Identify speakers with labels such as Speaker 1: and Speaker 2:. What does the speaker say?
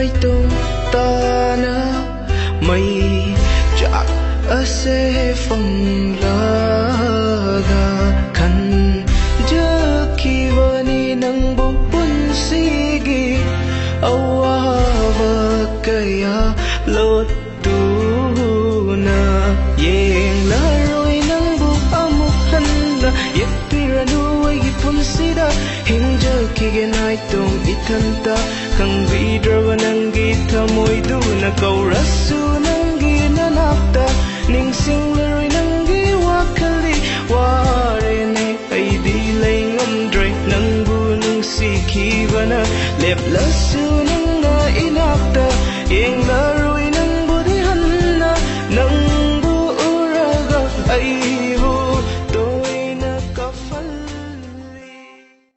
Speaker 1: nai tung ta na mai chak ase phong la ga khan ja ki vani nang bu pun sigi awa kaya lot tu na yeng la roi nang bu amuk handa yepiranu ai pun sida hinja ki genai tung itanta kang vidra nangi thamoi du na kaurasu nangi nanakta ning sing laroi nangi wakali ware ne ai di lai ngamdre nangbu nung si khivana lep lasu nang na inakta yeng la